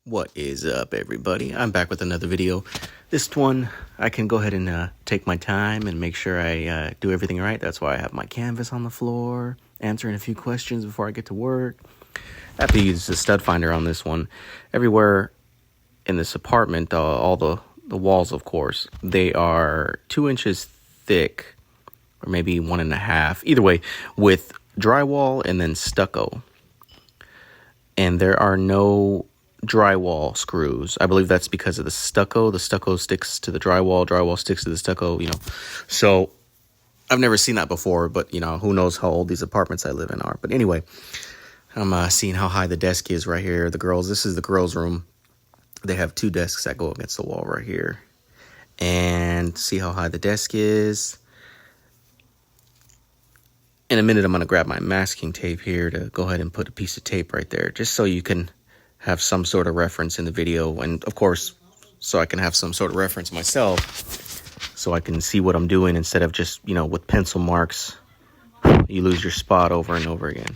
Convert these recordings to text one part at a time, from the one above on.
What is up, everybody? I'm back with another video. This one, I can go ahead and take my time and make sure I do everything right. That's why I have my canvas on the floor, answering a few questions before I get to work. I have to use the stud finder on this one. Everywhere in this apartment, all the walls, of course, they are 2 inches thick, or maybe 1.5. Either way, with drywall and then stucco. And there are no drywall screws. I believe that's because of the stucco. The stucco sticks to the drywall sticks to the stucco, So I've never seen that before, but who knows how old these apartments I live in are. But anyway, I'm seeing how high the desk is right here. This is the girls' room. They have 2 desks that go against the wall right here. And see how high the desk is. In a minute, I'm going to grab my masking tape here to go ahead and put a piece of tape right there, just so you can have some sort of reference in the video. And of course, so I can have some sort of reference myself, so I can see what I'm doing instead of just, with pencil marks, you lose your spot over and over again.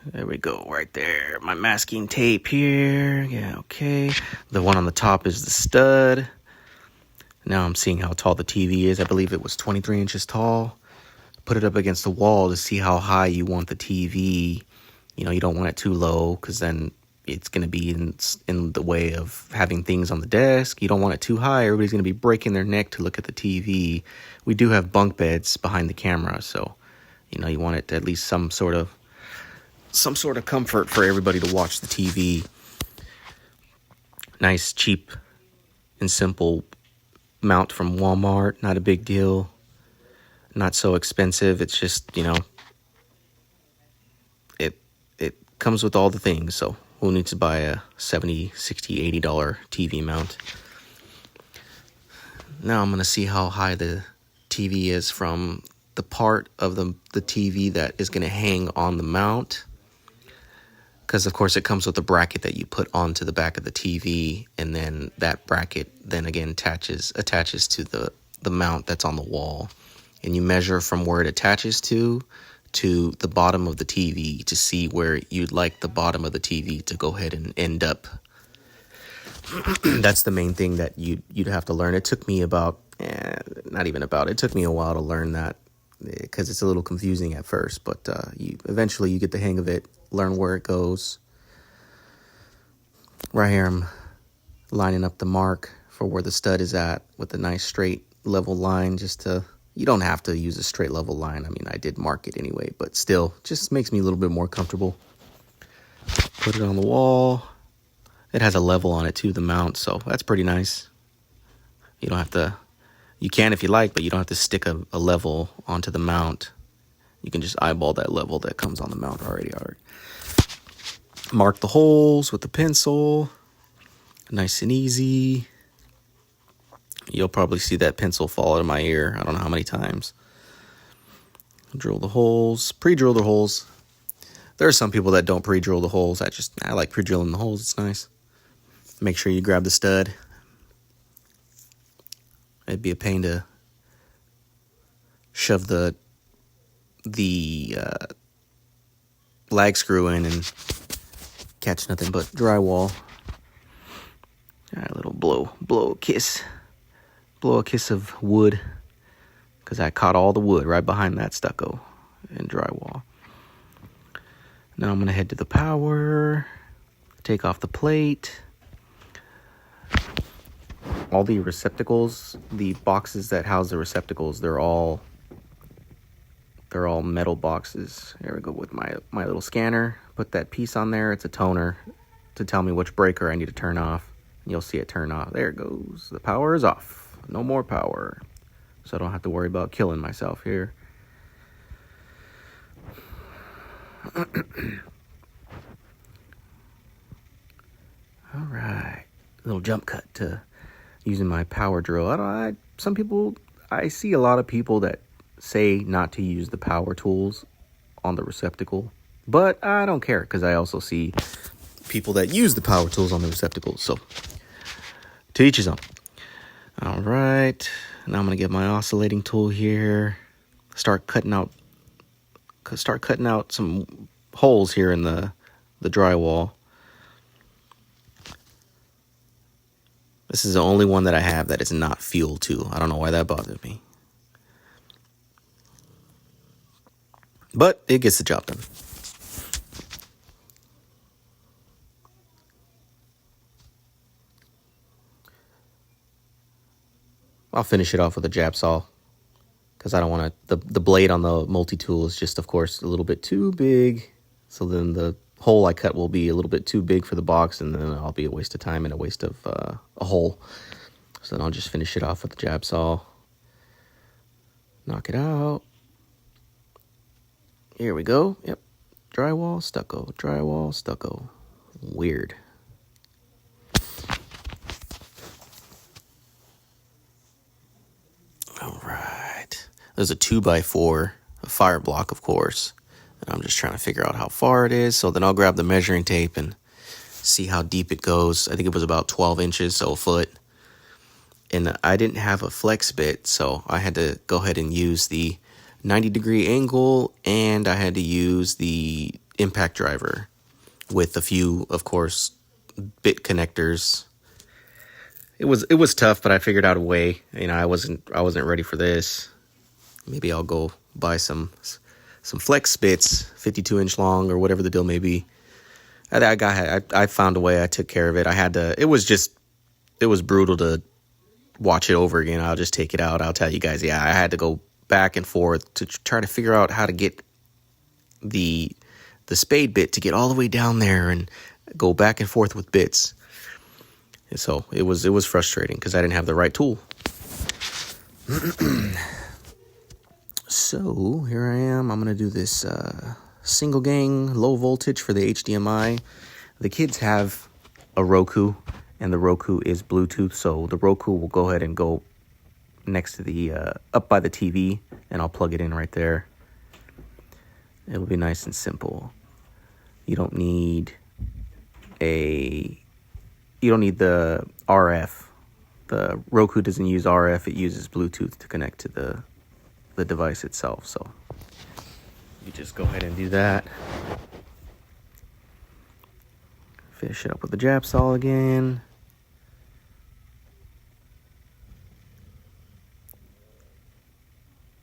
There we go, right there. My masking tape here. Yeah, okay. The one on the top is the stud. Now I'm seeing how tall the TV is. I believe it was 23 inches tall. Put it up against the wall to see how high you want the TV. You don't want it too low, because then it's going to be in the way of having things on the desk. You don't want it too high. Everybody's going to be breaking their neck to look at the TV. We do have bunk beds behind the camera, so you want it to at least some sort of comfort for everybody to watch the TV. Nice, cheap, and simple mount from Walmart. Not a big deal. Not so expensive. It's just, it comes with all the things. So who needs to buy a $70, $60, $80 TV mount? Now I'm going to see how high the TV is from the part of the TV that is going to hang on the mount. Because, of course, it comes with a bracket that you put onto the back of the TV. And then that bracket then again attaches to the mount that's on the wall. And you measure from where it attaches to the bottom of the TV to see where you'd like the bottom of the TV to go ahead and end up. That's the main thing that you'd have to learn. It took me it took me a while to learn that, because it's a little confusing at first, but eventually you get the hang of it, learn where it goes. Right here I'm lining up the mark for where the stud is at with a nice straight level line, you don't have to use a straight level line. I mean, I did mark it anyway, but still, just makes me a little bit more comfortable. Put it on the wall. It has a level on it too, the mount, so that's pretty nice. You don't have to, you can if you like, but you don't have to stick a level onto the mount. You can just eyeball that level that comes on the mount already. All right. Mark the holes with the pencil. Nice and easy. You'll probably see that pencil fall out of my ear. I don't know how many times. Drill the holes. Pre-drill the holes. There are some people that don't pre-drill the holes. I like pre-drilling the holes. It's nice. Make sure you grab the stud. It'd be a pain to shove the lag screw in and catch nothing but drywall. All right, little blow a kiss. Blow a kiss of wood, because I caught all the wood right behind that stucco and drywall. Now I'm going to head to the power, take off the plate. All the receptacles, the boxes that house the receptacles, they're all metal boxes. There we go with my little scanner. Put that piece on there. It's a toner to tell me which breaker I need to turn off. You'll see it turn off. There it goes. The power is off. No more power. So I don't have to worry about killing myself here. All right. Little jump cut to using my power drill. I see a lot of people that say not to use the power tools on the receptacle. But I don't care, because I also see people that use the power tools on the receptacles. So to each his own. All right, now I'm gonna get my oscillating tool here. Start cutting out some holes here in the drywall. This is the only one that I have that is not fuel too. I don't know why that bothered me. But it gets the job done. I'll finish it off with a jab saw because I don't want to, the blade on the multi-tool is just, of course, a little bit too big. So then the hole I cut will be a little bit too big for the box, and then I'll be a waste of time and a waste of a hole. So then I'll just finish it off with the jab saw. Knock it out. Here we go. Yep. Drywall, stucco, drywall, stucco. Weird. All right. There's a 2x4, a fire block, of course. And I'm just trying to figure out how far it is. So then I'll grab the measuring tape and see how deep it goes. I think it was about 12 inches, so a foot. And I didn't have a flex bit, so I had to go ahead and use the 90-degree angle, and I had to use the impact driver with a few, of course, bit connectors. It was tough, but I figured out a way. You know, I wasn't ready for this. Maybe I'll go buy some flex bits, 52-inch long or whatever the deal may be. I found a way. I took care of it. It was brutal to watch it over again. I'll just take it out. I'll tell you guys, yeah, I had to go back and forth to try to figure out how to get the spade bit to get all the way down there and go back and forth with bits. And so it was frustrating because I didn't have the right tool. So here I am. I'm going to do this single gang low voltage for the HDMI. The kids have a Roku, and the Roku is Bluetooth. So the Roku will go ahead and go next to the up by the TV, and I'll plug it in right there. It'll be nice and simple. You don't need the RF. The Roku doesn't use RF. It uses Bluetooth to connect to the device itself. So you just go ahead and do that. Finish it up with the jab saw again.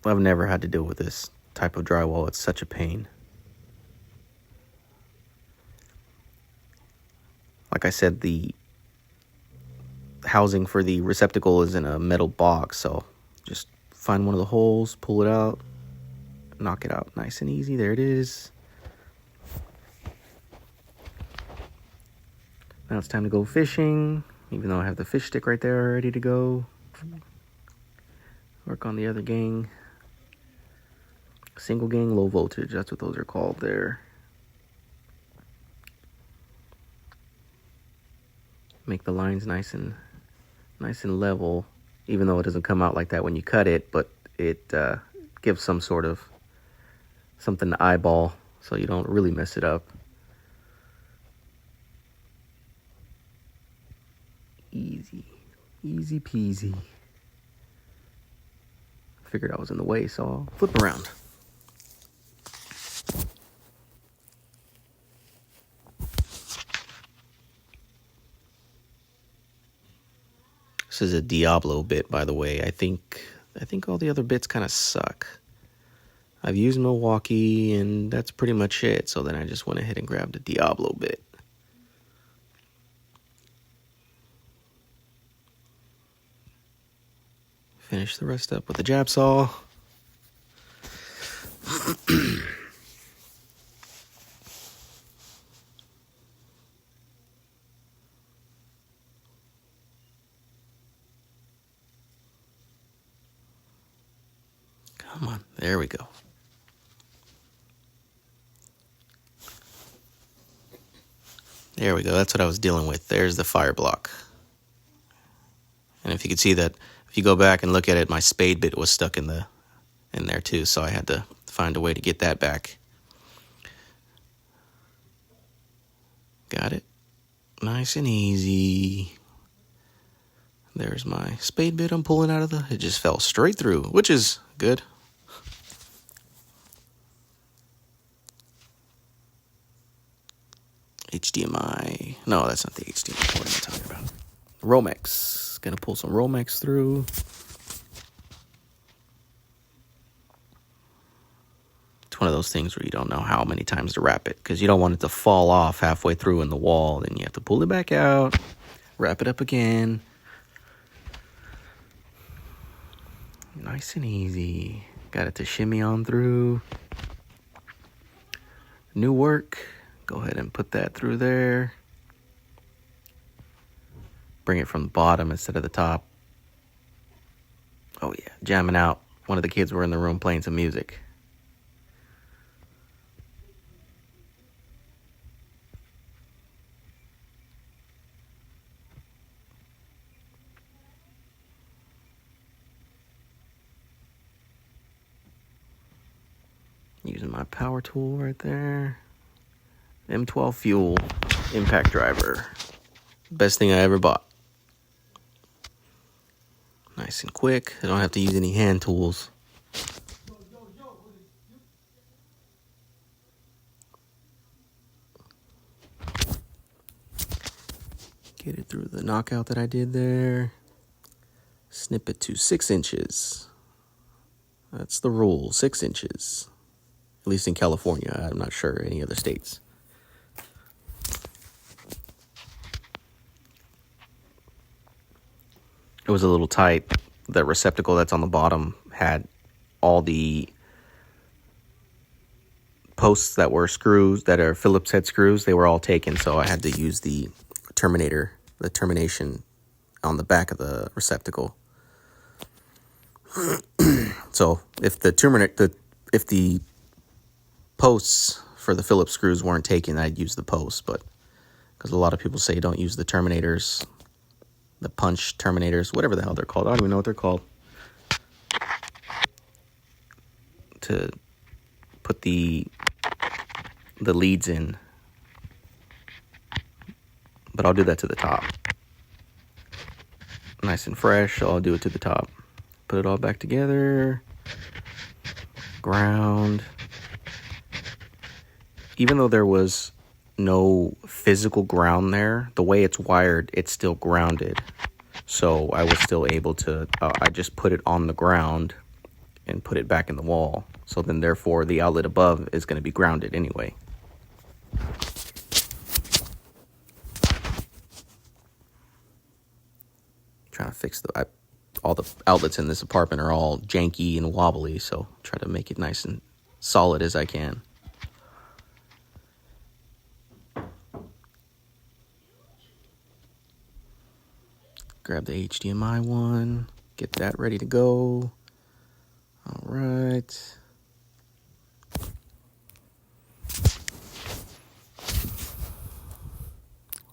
I've never had to deal with this type of drywall. It's such a pain. Like I said, the housing for the receptacle is in a metal box, so just find one of the holes, pull it out, knock it out nice and easy. There it is. Now it's time to go fishing, even though I have the fish stick right there ready to go. Work on the other gang. Single gang, low voltage, that's what those are called there. Make the lines nice and level, even though it doesn't come out like that when you cut it, but it gives some sort of something to eyeball so you don't really mess it up. Easy peasy. Figured I was in the way, so I'll flip around. This is a Diablo bit, by the way. I think all the other bits kind of suck. I've used Milwaukee, and that's pretty much it. So then I just went ahead and grabbed a Diablo bit. Finish the rest up with the jab saw. Come on, there we go. There we go, that's what I was dealing with. There's the fire block. And if you could see that, if you go back and look at it, my spade bit was stuck in there too, so I had to find a way to get that back. Got it. Nice and easy. There's my spade bit I'm pulling out of it just fell straight through, which is good. HDMI. No, that's not the HDMI. What am I talking about? Romex. Gonna pull some Romex through. It's one of those things where you don't know how many times to wrap it because you don't want it to fall off halfway through in the wall. Then you have to pull it back out, wrap it up again. Nice and easy. Got it to shimmy on through. New work. Go ahead and put that through there. Bring it from the bottom instead of the top. Oh yeah, jamming out. One of the kids were in the room playing some music. Using my power tool right there. M12 Fuel impact driver. Best thing I ever bought. Nice and quick. I don't have to use any hand tools. Get it through the knockout that I did there. Snip it to 6 inches. That's the rule, 6 inches. At least in California. I'm not sure any other states. It was a little tight. The receptacle that's on the bottom had all the posts that were screws, that are Phillips head screws. They were all taken, so I had to use the termination on the back of the receptacle. So if the posts for the Phillips screws weren't taken, I'd use the posts, but because a lot of people say don't use the terminators, the punch terminators, whatever the hell they're called. I don't even know what they're called. To put the leads in. But I'll do that to the top. Nice and fresh, so I'll do it to the top. Put it all back together. Ground. Even though there was no physical ground there, the way it's wired, it's still grounded. So I was still able to, I just put it on the ground and put it back in the wall. So then therefore the outlet above is going to be grounded anyway. Trying to fix all the outlets in this apartment are all janky and wobbly, so try to make it nice and solid as I can. Grab the HDMI one, get that ready to go. All right.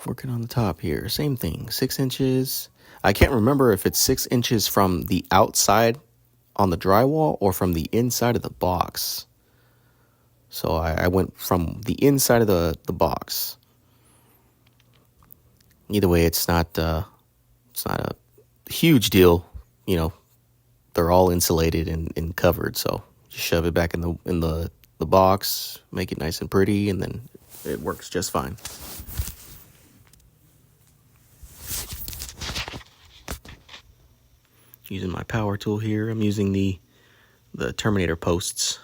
Working on the top here. Same thing, 6 inches. I can't remember if it's 6 inches from the outside on the drywall or from the inside of the box. So I went from the inside of the box. Either way, it's not a huge deal. You know, they're all insulated and covered, so just shove it back in the box, make it nice and pretty, and then it works just fine. Using my power tool here, I'm using the Terminator posts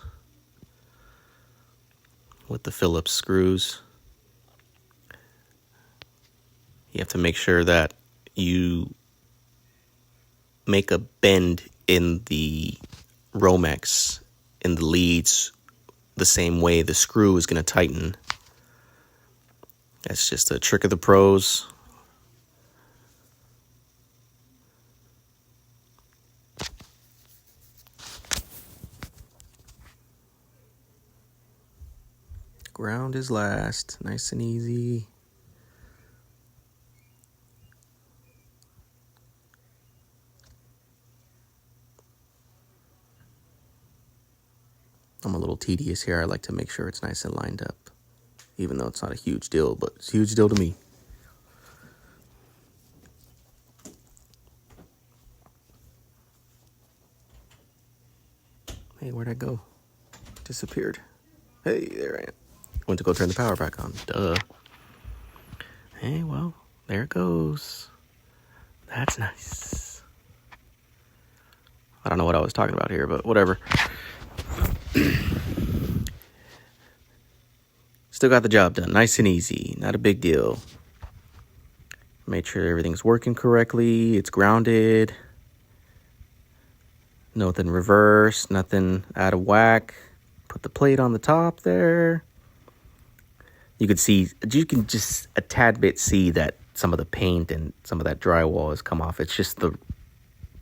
with the Phillips screws. You have to make sure that you make a bend in the Romex, in the leads, the same way the screw is going to tighten. That's just a trick of the pros. Ground is last, nice and easy. I'm a little tedious here. I like to make sure it's nice and lined up, even though it's not a huge deal, but it's a huge deal to me. Hey, where'd I go? Disappeared. Hey, there I am. Went to go turn the power back on. Duh. Hey, well, there it goes. That's nice. I don't know what I was talking about here, but whatever. Still got the job done. Nice and easy. Not a big deal. Made sure everything's working correctly. It's grounded. Nothing reversed. Nothing out of whack. Put the plate on the top there. You can just a tad bit see that some of the paint and some of that drywall has come off. It's just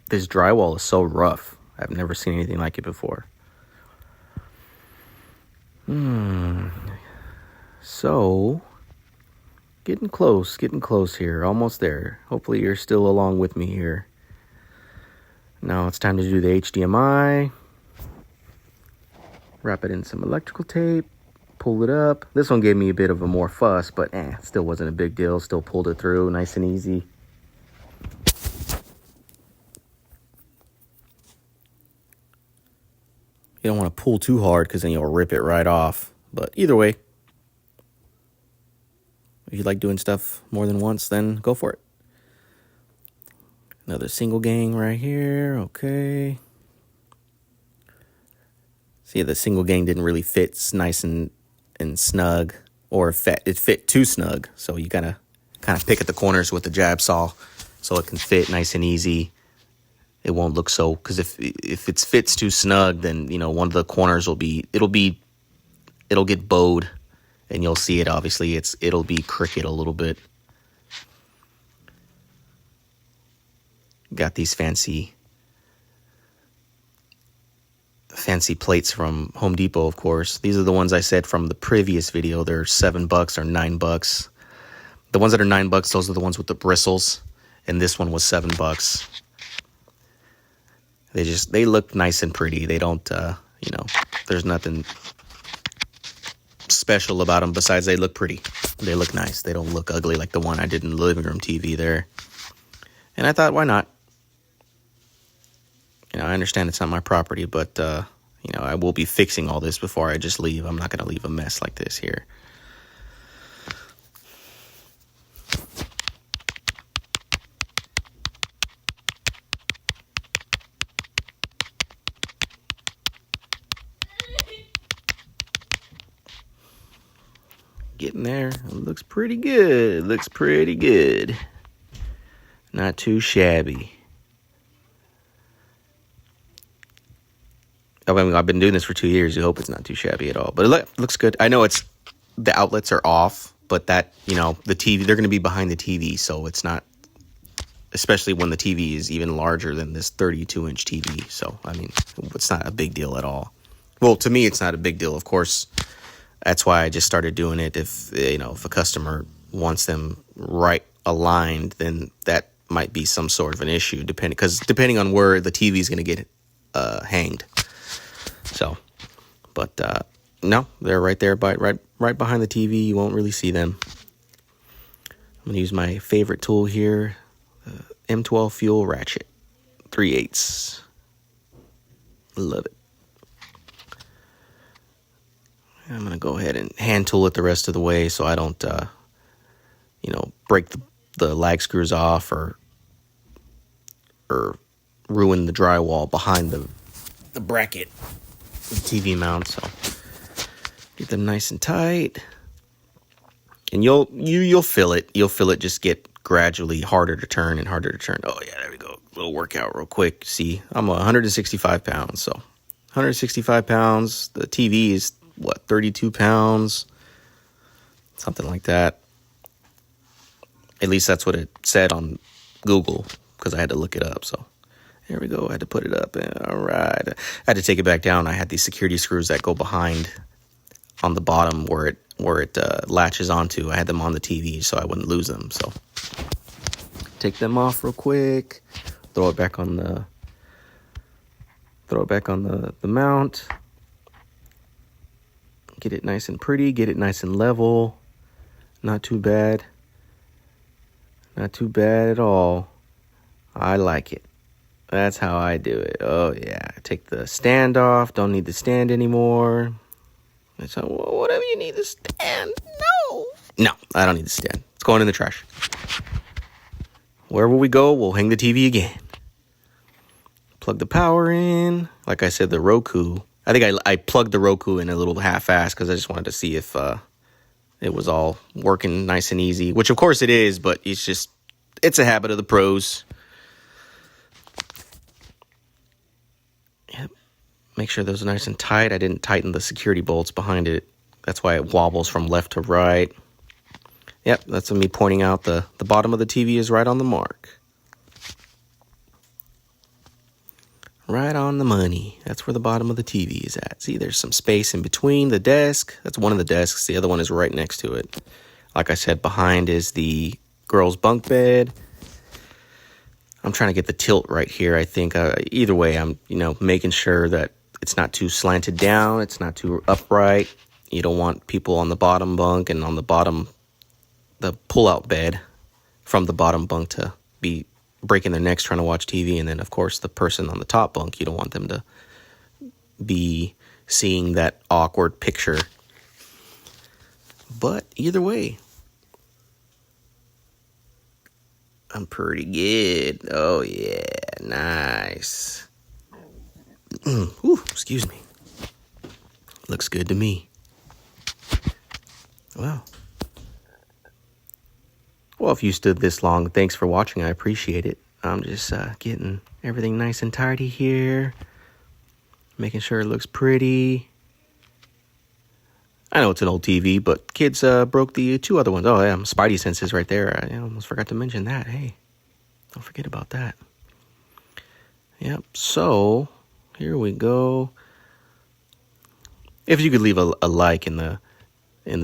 this drywall is so rough. I've never seen anything like it before. So, getting close here. Almost there. Hopefully you're still along with me here. Now it's time to do the HDMI. Wrap it in some electrical tape. Pull it up. This one gave me a bit of a more fuss, but still wasn't a big deal. Still pulled it through nice and easy. You don't want to pull too hard because then you'll rip it right off. But either way, if you like doing stuff more than once, then go for it. Another single gang right here. Okay. See, the single gang didn't really fit nice and snug, or it fit too snug. So you gotta kind of pick at the corners with the jab saw so it can fit nice and easy. It won't look so, because if it fits too snug, then one of the corners it'll get bowed, and you'll see it. Obviously, it'll be crooked a little bit. Got these fancy plates from Home Depot, of course. These are the ones I said from the previous video. They're $7 or $9. The ones that are $9, those are the ones with the bristles, and this one was $7. They look nice and pretty. They don't, there's nothing special about them besides they look pretty. They look nice. They don't look ugly like the one I did in the living room TV there. And I thought, why not? I understand it's not my property, but, I will be fixing all this before I just leave. I'm not going to leave a mess like this here. Getting there. It looks pretty good. Not too shabby. I mean, I've been doing this for 2 years. You hope it's not too shabby at all. But it looks good. I know the outlets are off, but that, the TV, they're going to be behind the TV. So it's not, especially when the TV is even larger than this 32-inch TV. So, I mean, it's not a big deal at all. Well, to me, it's not a big deal. Of course, that's why I just started doing it. If a customer wants them right aligned, then that might be some sort of an issue, depending on where the TV is going to get hanged. So, but no, they're right there, right behind the TV. You won't really see them. I'm going to use my favorite tool here, M12 fuel ratchet, 3/8. Love it. I'm going to go ahead and hand tool it the rest of the way so I don't, break the lag screws off or ruin the drywall behind the bracket, the TV mount. So get them nice and tight, and you'll feel it. You'll feel it just get gradually harder to turn and harder to turn. Oh yeah, there we go. Little workout real quick. See, I'm 165 pounds, so 165 pounds. The TV is 32 pounds, something like that. At least that's what it said on Google, because I had to look it up. So there we go. I had to put it up. All right. I had to take it back down. I had these security screws that go behind on the bottom where it latches onto. I had them on the TV so I wouldn't lose them. So take them off real quick. Throw it back on the mount. Get it nice and pretty. Get it nice and level. Not too bad. Not too bad at all. I like it. That's how I do it. Oh, yeah. Take the stand off. Don't need the stand anymore. It's like, well, whatever you need the stand. No, I don't need the stand. It's going in the trash. wherever we go, we'll hang the TV again. Plug the power in. Like I said, the Roku. I think I plugged the Roku in a little half-assed because I just wanted to see if it was all working nice and easy. Which, of course, it is, but it's a habit of the pros. Yep. Make sure those are nice and tight. I didn't tighten the security bolts behind it. That's why it wobbles from left to right. Yep, that's me pointing out the bottom of the TV is right on the mark. Right on the money. That's where the bottom of the TV is at. See, there's some space in between the desk. That's one of the desks. The other one is right next to it. Like I said, behind is the girl's bunk bed. I'm trying to get the tilt right here. I think either way, I'm making sure that it's not too slanted down. It's not too upright. You don't want people on the bottom bunk and on the pull-out bed from the bottom bunk to be breaking their necks trying to watch TV. And then, of course, the person on the top bunk, you don't want them to be seeing that awkward picture. But either way, I'm pretty good. Oh, yeah. Nice. Ooh, excuse me. Looks good to me. Well, if you stood this long, thanks for watching. I appreciate it. I'm just getting everything nice and tidy here. Making sure it looks pretty. I know it's an old TV, but kids broke the two other ones. Oh, yeah, Spidey senses right there. I almost forgot to mention that. Hey, don't forget about that. Yep, so here we go. If you could leave a like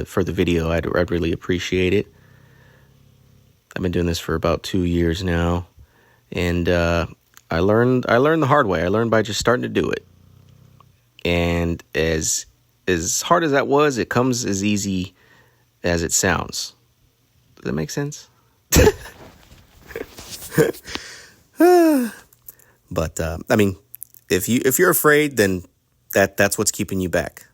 for the video, I'd really appreciate it. I've been doing this for about 2 years now, and I learned the hard way. I learned by just starting to do it, and as hard as that was, it comes as easy as it sounds. Does that make sense? But I mean, if you're afraid, then that's what's keeping you back.